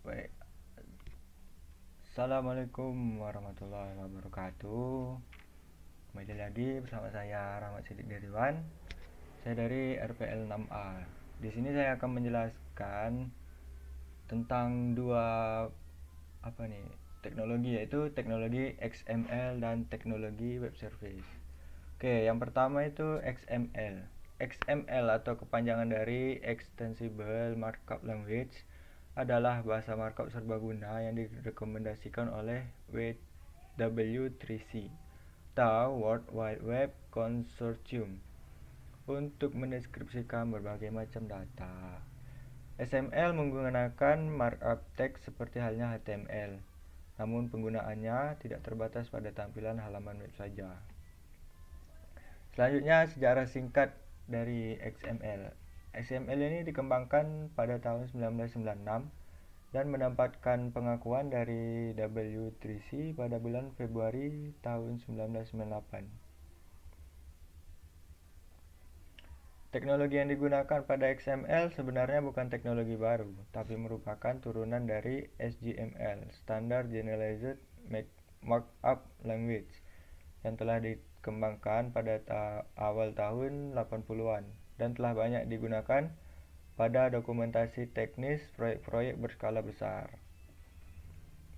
Baik. Assalamualaikum warahmatullahi wabarakatuh. Kembali lagi bersama saya Rahmat Sidik Deriwan. Saya dari RPL 6A. Di sini saya akan menjelaskan tentang dua teknologi, yaitu teknologi XML dan teknologi web service. Oke, yang pertama itu XML. XML atau kepanjangan dari Extensible Markup Language adalah bahasa markup serbaguna yang direkomendasikan oleh WW3C atau World Wide Web Consortium untuk mendeskripsikan berbagai macam data. XML menggunakan markup teks seperti halnya HTML, namun penggunaannya tidak terbatas pada tampilan halaman web saja. Selanjutnya, sejarah singkat dari XML. XML ini dikembangkan pada tahun 1996 dan mendapatkan pengakuan dari W3C pada bulan Februari tahun 1998. Teknologi yang digunakan pada XML sebenarnya bukan teknologi baru, tapi merupakan turunan dari SGML, Standard Generalized Markup Language, yang telah dikembangkan pada awal tahun 80-an dan telah banyak digunakan pada dokumentasi teknis proyek-proyek berskala besar.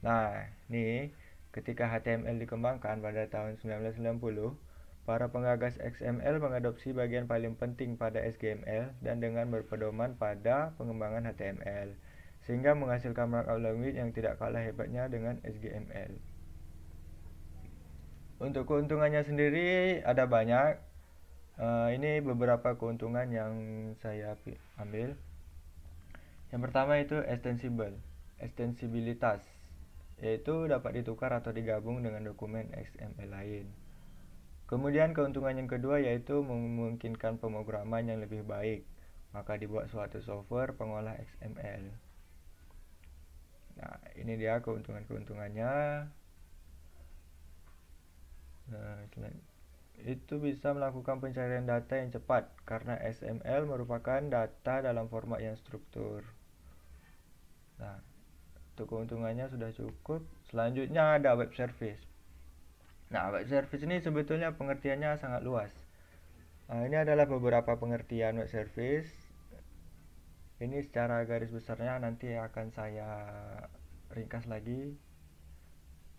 Nah, ini ketika HTML dikembangkan pada tahun 1990, para penggagas XML mengadopsi bagian paling penting pada SGML dan dengan berpedoman pada pengembangan HTML, sehingga menghasilkan markup language yang tidak kalah hebatnya dengan SGML. Untuk keuntungannya sendiri ada banyak. Ini beberapa keuntungan yang saya ambil. Yang pertama itu ekstensibilitas, yaitu dapat ditukar atau digabung dengan dokumen XML lain. Kemudian keuntungan yang kedua yaitu memungkinkan pemrograman yang lebih baik, maka dibuat suatu software pengolah XML. Nah, ini dia keuntungannya. Itu bisa melakukan pencarian data yang cepat karena XML merupakan data dalam format yang struktur. Nah, untuk keuntungannya sudah cukup. Selanjutnya ada web service. Nah, web service ini sebetulnya pengertiannya sangat luas. Nah, ini adalah beberapa pengertian web service. Ini secara garis besarnya nanti akan saya ringkas lagi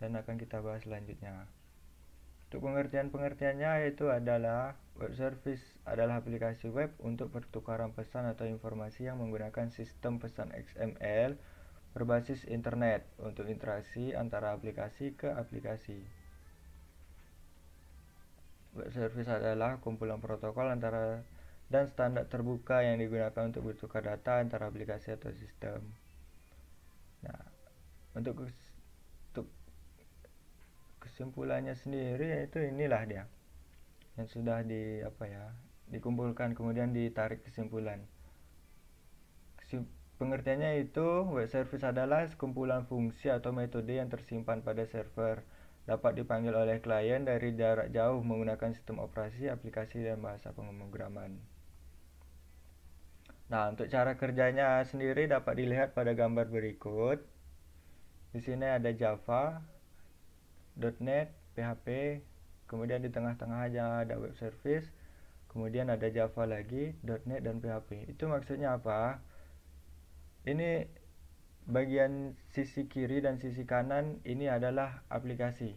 dan akan kita bahas selanjutnya. Untuk pengertiannya yaitu adalah web service adalah aplikasi web untuk pertukaran pesan atau informasi yang menggunakan sistem pesan XML berbasis internet untuk interaksi antara aplikasi ke aplikasi. Web service adalah kumpulan protokol antara dan standar terbuka yang digunakan untuk bertukar data antara aplikasi atau sistem. Nah, untuk kesimpulannya sendiri yaitu inilah dia yang sudah dikumpulkan kemudian ditarik kesimpulan. Pengertiannya itu web service adalah sekumpulan fungsi atau metode yang tersimpan pada server, dapat dipanggil oleh klien dari jarak jauh menggunakan sistem operasi, aplikasi, dan bahasa pemrograman. Nah, untuk cara kerjanya sendiri dapat dilihat pada gambar berikut. Di sini ada Java, .NET, PHP, kemudian di tengah-tengah aja ada web service, kemudian ada Java lagi, .NET, dan PHP. Itu maksudnya apa? Ini bagian sisi kiri dan sisi kanan ini adalah aplikasi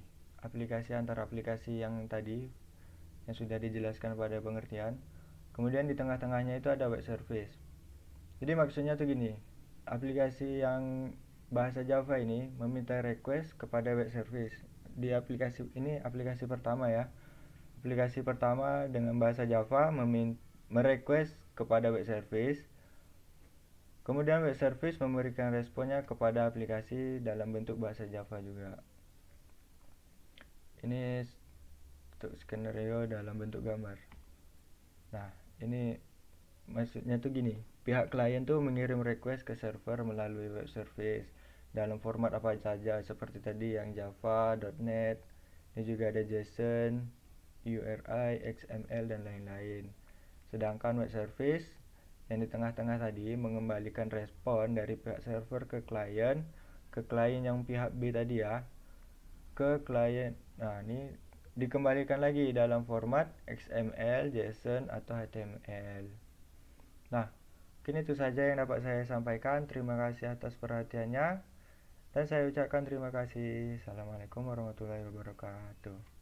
antara aplikasi yang tadi yang sudah dijelaskan pada pengertian. Kemudian di tengah-tengahnya itu ada web service. Jadi maksudnya tuh gini, aplikasi yang bahasa Java ini meminta request kepada web service. Di aplikasi ini aplikasi pertama ya. Aplikasi pertama dengan bahasa Java merequest kepada web service. Kemudian web service memberikan responnya kepada aplikasi dalam bentuk bahasa Java juga. Ini untuk skenario dalam bentuk gambar. Nah, ini maksudnya tuh gini, pihak klien tuh mengirim request ke server melalui web service dalam format apa saja seperti tadi yang Java, .NET, ini juga ada JSON, URI, XML, dan lain-lain. Sedangkan web service yang di tengah-tengah tadi mengembalikan respon dari pihak server ke klien yang pihak B tadi ya, ke klien. Nah, ini dikembalikan lagi dalam format XML, JSON atau HTML. Nah, mungkin itu saja yang dapat saya sampaikan. Terima kasih atas perhatiannya dan saya ucapkan terima kasih. Assalamualaikum warahmatullahi wabarakatuh.